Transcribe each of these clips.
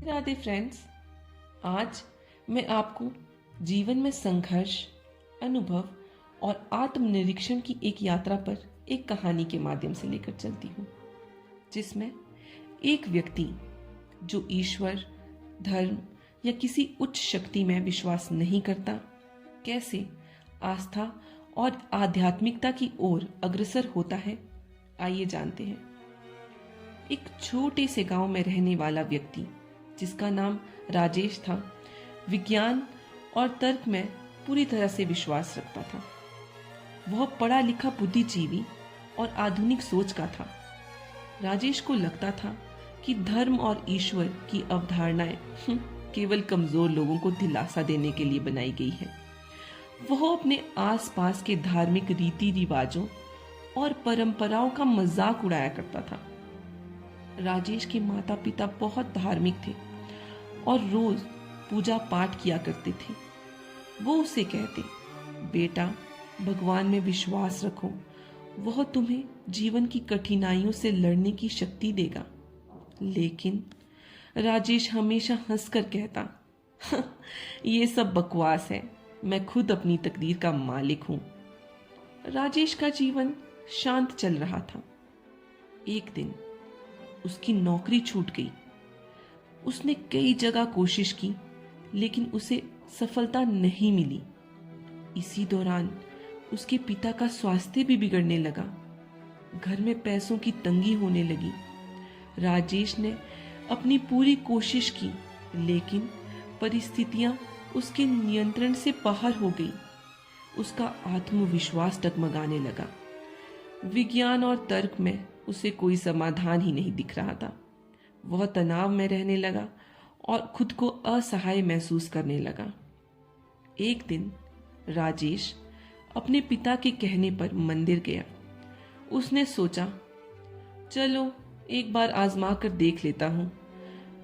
Radhe friends. आज मैं आपको जीवन में संघर्ष, अनुभव और आत्मनिरीक्षण की एक यात्रा पर एक कहानी के माध्यम से लेकर चलती हूँ, जिसमें एक व्यक्ति जो ईश्वर, धर्म या किसी उच्च शक्ति में विश्वास नहीं करता, कैसे आस्था और आध्यात्मिकता की ओर अग्रसर होता है, आइए जानते हैं। एक छोटे से गांव में रहने वाला व्यक्ति जिसका नाम राजेश था, विज्ञान और तर्क में पूरी तरह से विश्वास रखता था। वह पढ़ा लिखा, बुद्धिजीवी और आधुनिक सोच का था। राजेश को लगता था कि धर्म और ईश्वर की अवधारणाएं केवल कमजोर लोगों को दिलासा देने के लिए बनाई गई है। वह अपने आसपास के धार्मिक रीति रिवाजों और परंपराओं का मजाक उड़ाया करता था। राजेश के माता पिता बहुत धार्मिक थे और रोज पूजा पाठ किया करते थे। वो उसे कहते, बेटा, भगवान में विश्वास रखो, वह तुम्हें जीवन की कठिनाइयों से लड़ने की शक्ति देगा। लेकिन राजेश हमेशा हंसकर कहता, ये सब बकवास है, मैं खुद अपनी तकदीर का मालिक हूं। राजेश का जीवन शांत चल रहा था। एक दिन उसकी नौकरी छूट गई। उसने कई जगह कोशिश की, लेकिन उसे सफलता नहीं मिली। इसी दौरान उसके पिता का स्वास्थ्य भी बिगड़ने लगा। घर में पैसों की तंगी होने लगी। राजेश ने अपनी पूरी कोशिश की, लेकिन परिस्थितियां उसके नियंत्रण से बाहर हो गई। उसका आत्मविश्वास डगमगाने लगा। विज्ञान और तर्क में उसे कोई समाधान ही नहीं दिख रहा था। वह तनाव में रहने लगा और खुद को असहाय महसूस करने लगा। एक दिन राजेश अपने पिता के कहने पर मंदिर गया। उसने सोचा, चलो एक बार आजमा कर देख लेता हूं।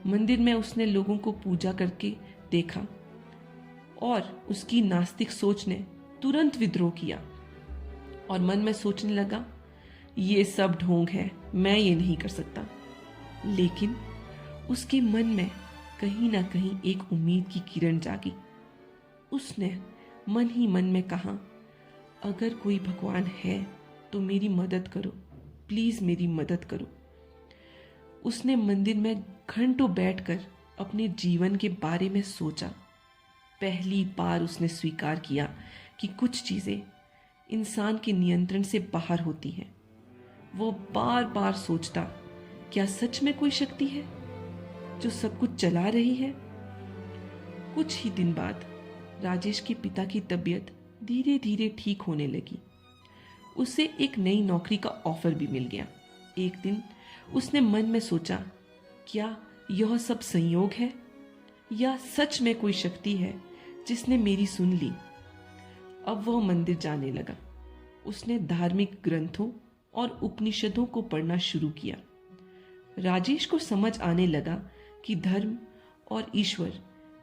मंदिर में उसने लोगों को पूजा करके देखा और उसकी नास्तिक सोच ने तुरंत विद्रोह किया और मन में सोचने लगा, ये सब ढोंग है, मैं ये नहीं कर सकता। लेकिन उसके मन में कहीं ना कहीं एक उम्मीद की किरण जागी। उसने मन ही मन में कहा, अगर कोई भगवान है तो मेरी मदद करो, प्लीज मेरी मदद करो। उसने मंदिर में घंटों बैठकर अपने जीवन के बारे में सोचा। पहली बार उसने स्वीकार किया कि कुछ चीजें इंसान के नियंत्रण से बाहर होती हैं। वो बार बार सोचता, क्या सच में कोई शक्ति है जो सब कुछ चला रही है? कुछ ही दिन बाद राजेश के पिता की तबीयत धीरे धीरे ठीक होने लगी। उसे एक नई नौकरी का ऑफर भी मिल गया। एक दिन उसने मन में सोचा, क्या यह सब संयोग है या सच में कोई शक्ति है जिसने मेरी सुन ली? अब वह मंदिर जाने लगा। उसने धार्मिक ग्रंथों और उपनिषदों को पढ़ना शुरू किया। राजेश को समझ आने लगा कि धर्म और ईश्वर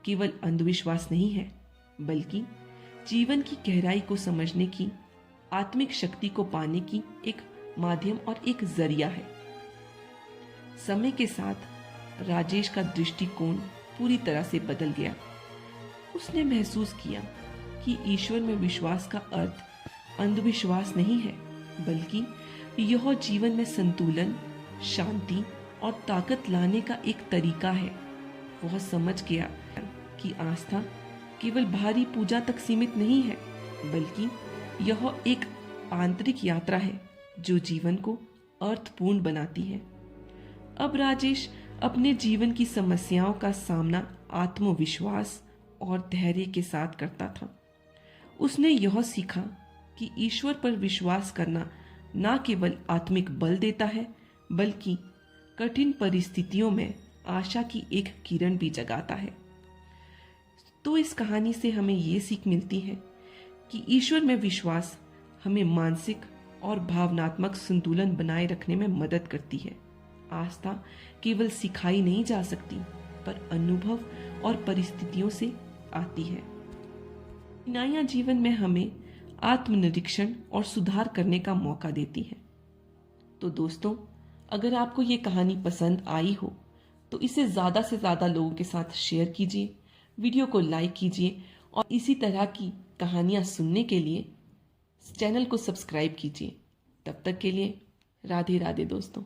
केवल अंधविश्वास नहीं है, बल्कि जीवन की गहराई को समझने की, आत्मिक शक्ति को पाने की एक माध्यम और एक जरिया है। समय के साथ राजेश का दृष्टिकोण पूरी तरह से बदल गया। उसने महसूस किया कि ईश्वर में विश्वास का अर्थ अंधविश्वास नहीं है, बल्कि यह जीवन में संतुलन, शांति और ताकत लाने का एक तरीका है। वह समझ गया कि आस्था केवल भारी पूजा तक सीमित नहीं है, बल्कि यह एक आंतरिक यात्रा है जो जीवन को अर्थपूर्ण बनाती है। अब राजेश अपने जीवन की समस्याओं का सामना आत्मविश्वास और धैर्य के साथ करता था। उसने यह सीखा कि ईश्वर पर विश्वास करना न केवल आत्मिक बल देता है, बल्कि कठिन परिस्थितियों में आशा की एक किरण भी जगाता है। तो इस कहानी से हमें ये सीख मिलती है कि ईश्वर में विश्वास हमें मानसिक और भावनात्मक संतुलन बनाए रखने में मदद करती है। आस्था केवल सिखाई नहीं जा सकती, पर अनुभव और परिस्थितियों से आती है। कठिनाइयां जीवन में हमें आत्मनिरीक्षण और सुधार करने का मौका देती है। तो दोस्तों, अगर आपको ये कहानी पसंद आई हो तो इसे ज़्यादा से ज़्यादा लोगों के साथ शेयर कीजिए, वीडियो को लाइक कीजिए और इसी तरह की कहानियाँ सुनने के लिए चैनल को सब्सक्राइब कीजिए। तब तक के लिए राधे राधे दोस्तों।